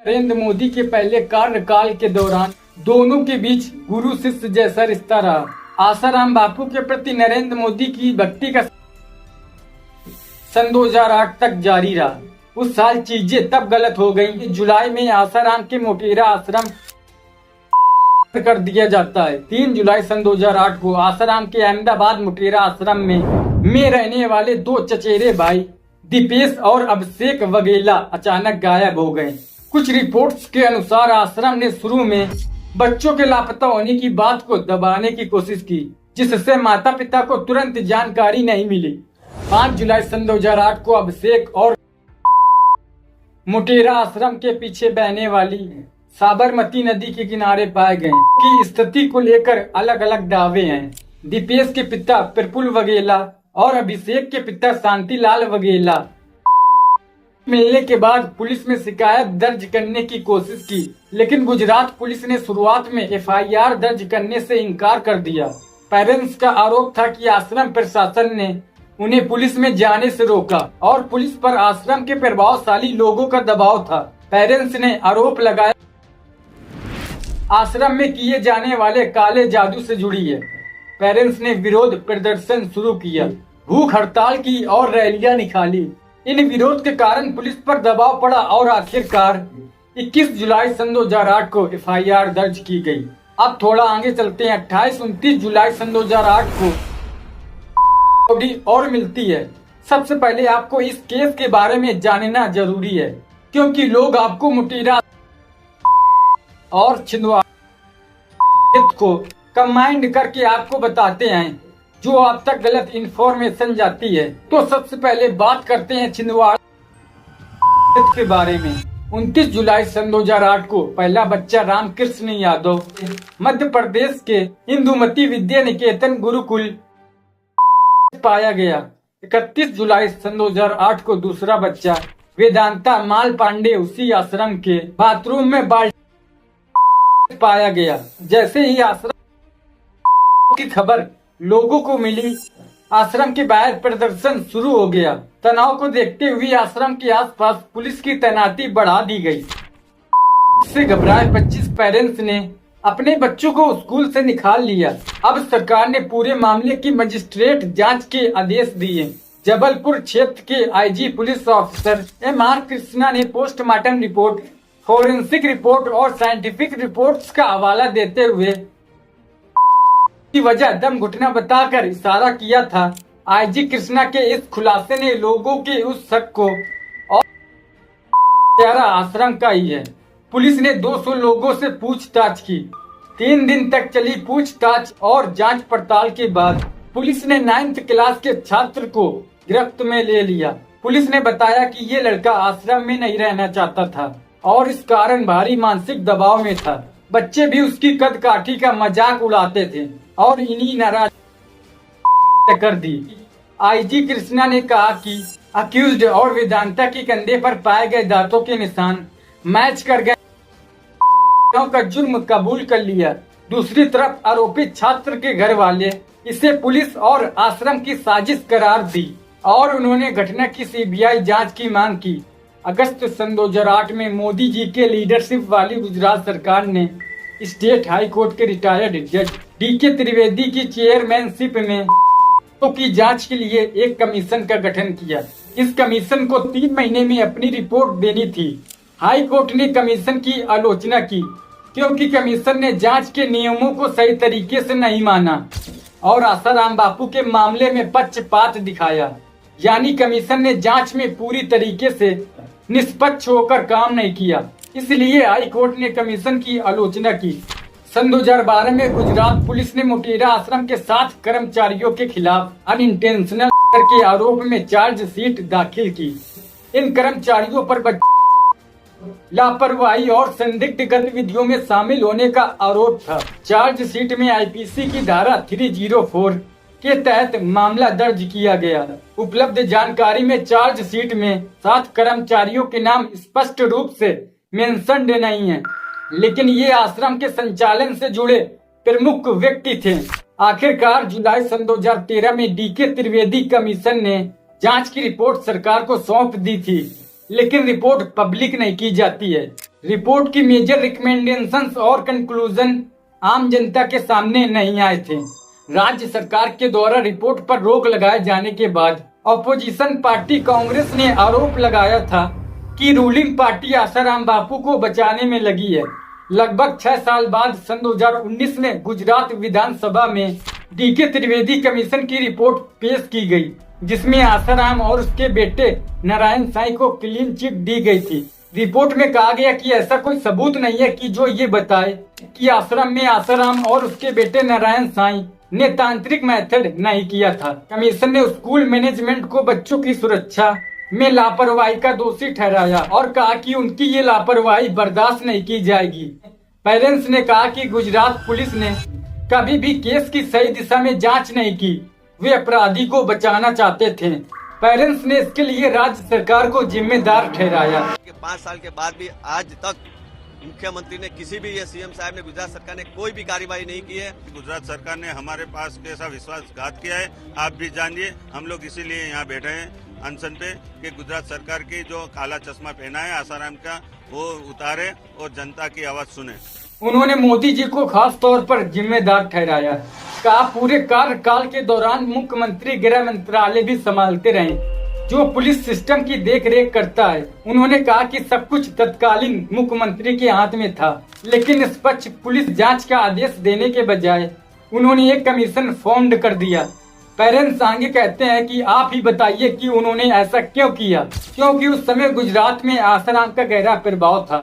नरेंद्र मोदी के पहले कार्यकाल के दौरान दोनों के बीच गुरु शिष्य जैसा रिश्ता रहा। आसाराम बापू के प्रति नरेंद्र मोदी की भक्ति का सन 2008 तक जारी रहा। उस साल चीजें तब गलत हो गई कि जुलाई में आसाराम के मोटेरा आश्रम कर दिया जाता है। 3 जुलाई सन 2008 को आसाराम के अहमदाबाद मोटेरा आश्रम में रहने वाले 2 चचेरे भाई दीपेश और अभिषेक वगेला अचानक गायब हो गए। कुछ रिपोर्ट्स के अनुसार आश्रम ने शुरू में बच्चों के लापता होने की बात को दबाने की कोशिश की, जिससे माता पिता को तुरंत जानकारी नहीं मिली। 5 जुलाई सन 2008 को अभिषेक और मोटेरा आश्रम के पीछे बहने वाली साबरमती नदी के किनारे पाए गए की स्थिति को लेकर अलग अलग दावे हैं। दीपेश के पिता प्रफुल्ल वगेला और अभिषेक के पिता शांतिलाल वगेला मिलने के बाद पुलिस में शिकायत दर्ज करने की कोशिश की, लेकिन गुजरात पुलिस ने शुरुआत में एफआईआर दर्ज करने से इनकार कर दिया। पेरेंट्स का आरोप था कि आश्रम प्रशासन ने उन्हें पुलिस में जाने से रोका और पुलिस पर आश्रम के प्रभावशाली लोगों का दबाव था। पेरेंट्स ने आरोप लगाया आश्रम में किए जाने वाले काले जादू से जुड़ी है। पेरेंट्स ने विरोध प्रदर्शन शुरू किया, भूख हड़ताल की और रैलियां निकाली। इन विरोध के कारण पुलिस पर दबाव पड़ा और आखिरकार 21 जुलाई सन 2008 को एफआईआर दर्ज की गई। अब थोड़ा आगे चलते हैं। 28-29 जुलाई सन 2008 को और मिलती है। सबसे पहले आपको इस केस के बारे में जानना जरूरी है, क्योंकि लोग आपको मोटेरा और छिंदवाड़ा को कंबाइंड करके आपको बताते हैं, जो आप तक गलत इंफॉर्मेशन जाती है। तो सबसे पहले बात करते हैं छिंदवाड़ा के बारे में। 29 जुलाई सन 2008 को पहला बच्चा रामकृष्ण यादव मध्य प्रदेश के इंदुमती विद्या निकेतन गुरुकुल पाया गया। 31 जुलाई सन 2008 को दूसरा बच्चा वेदांता माल पांडे उसी आश्रम के बाथरूम में पाया गया। जैसे ही आश्रम की खबर लोगों को मिली, आश्रम के बाहर प्रदर्शन शुरू हो गया। तनाव को देखते हुए आश्रम के आसपास पुलिस की तैनाती बढ़ा दी गई। इससे घबराए 25 पेरेंट्स ने अपने बच्चों को स्कूल से निकाल लिया। अब सरकार ने पूरे मामले की मजिस्ट्रेट जांच के आदेश दिए। जबलपुर क्षेत्र के IG police officer MR Krishna ने पोस्टमार्टम रिपोर्ट, फोरेंसिक रिपोर्ट और साइंटिफिक रिपोर्ट्स का हवाला देते हुए की वजह दम घुटना बताकर इशारा किया था। आईजी कृष्णा के इस खुलासे ने लोगों के उस शक को और चेहरा आश्रम का ही है। पुलिस ने 200 लोगों से पूछताछ की। 3 दिन तक चली पूछताछ और जांच पड़ताल के बाद पुलिस ने 9th क्लास के छात्र को गिरफ्त में ले लिया। पुलिस ने बताया कि ये लड़का आश्रम में नहीं रहना चाहता था और इस कारण भारी मानसिक दबाव में था। बच्चे भी उसकी कदकाठी का मजाक उड़ाते थे और इन्हीं नाराज कर दी। आईजी कृष्णा ने कहा कि अक्यूज्ड और वेदांता के कंधे पर पाए गए दांतों के निशान मैच कर गए का जुर्म कबूल कर लिया। दूसरी तरफ आरोपित छात्र के घर वाले इसे पुलिस और आश्रम की साजिश करार दी और उन्होंने घटना की सीबीआई जांच की मांग की। अगस्त सन 2008 में मोदी जी के लीडरशिप वाली गुजरात सरकार ने स्टेट हाई कोर्ट के रिटायर्ड जज DK त्रिवेदी की चेयरमैनशिप में की जांच के लिए एक कमीशन का गठन किया। इस कमीशन को 3 महीने में अपनी रिपोर्ट देनी थी। हाई कोर्ट ने कमीशन की आलोचना की, क्योंकि कमीशन ने जांच के नियमों को सही तरीके से नहीं माना और आसाराम बापू के मामले में पक्षपात दिखाया। यानी कमीशन ने जांच में पूरी तरीके से निष्पक्ष होकर काम नहीं किया। इसलिए हाई कोर्ट ने कमीशन की आलोचना की। सन 2012 में गुजरात पुलिस ने मोटेरा आश्रम के 7 कर्मचारियों के खिलाफ अनइंटेंशनल के आरोप में चार्जशीट दाखिल की। इन कर्मचारियों पर लापरवाही और संदिग्ध गतिविधियों में शामिल होने का आरोप था। चार्जशीट में आईपीसी की धारा 304 के तहत मामला दर्ज किया गया। उपलब्ध जानकारी में चार्जशीट में 7 कर्मचारियों के नाम स्पष्ट रूप से मेंशन्ड नहीं है, लेकिन ये आश्रम के संचालन से जुड़े प्रमुख व्यक्ति थे। आखिरकार जुलाई सन 2013 में DK त्रिवेदी कमीशन ने जांच की रिपोर्ट सरकार को सौंप दी थी, लेकिन रिपोर्ट पब्लिक नहीं की जाती है। रिपोर्ट की मेजर रिकमेंडेशंस और कंक्लूजन आम जनता के सामने नहीं आए थे। राज्य सरकार के द्वारा रिपोर्ट पर रोक लगाए जाने के बाद ऑपोजिशन पार्टी कांग्रेस ने आरोप लगाया था कि रूलिंग पार्टी आसाराम बापू को बचाने में लगी है। लगभग 6 साल बाद सन 2019 में गुजरात विधानसभा में डीके त्रिवेदी कमीशन की रिपोर्ट पेश की गई, जिसमें आसाराम और उसके बेटे नारायण साईं को क्लीन चिट दी गई थी। रिपोर्ट में कहा गया कि ऐसा कोई सबूत नहीं है कि जो ये बताए कि आश्रम में आसाराम और उसके बेटे नारायण साईं ने तांत्रिक मेथड नहीं किया था। कमीशन ने स्कूल मैनेजमेंट को बच्चों की सुरक्षा में लापरवाही का दोषी ठहराया और कहा कि उनकी ये लापरवाही बर्दाश्त नहीं की जाएगी। पेरेंट्स ने कहा कि गुजरात पुलिस ने कभी भी केस की सही दिशा में जांच नहीं की, वे अपराधी को बचाना चाहते थे। पेरेंट्स ने इसके लिए राज्य सरकार को जिम्मेदार ठहराया। 5 साल के बाद भी आज तक मुख्यमंत्री ने किसी भी ये सीएम साहब ने गुजरात सरकार ने कोई भी कार्यवाही नहीं की है। गुजरात सरकार ने हमारे पास कैसा विश्वासघात किया है आप भी जानिए। हम लोग इसीलिए यहाँ बैठे हैं अनशन पे कि गुजरात सरकार की जो काला चश्मा पहना है आसाराम का वो उतारे और जनता की आवाज सुने। उन्होंने मोदी जी को खास तौर पर जिम्मेदार ठहराया। कहा पूरे कार्यकाल के दौरान मुख्यमंत्री गृह मंत्रालय भी संभालते रहे, जो पुलिस सिस्टम की देखरेख करता है। उन्होंने कहा कि सब कुछ तत्कालीन मुख्यमंत्री के हाथ में था, लेकिन निष्पक्ष पुलिस जांच का आदेश देने के बजाय उन्होंने एक कमीशन फॉर्म कर दिया। पेरेंट्स आगे कहते हैं कि आप ही बताइए कि उन्होंने ऐसा क्यों किया, क्योंकि उस समय गुजरात में आसाराम का गहरा प्रभाव था।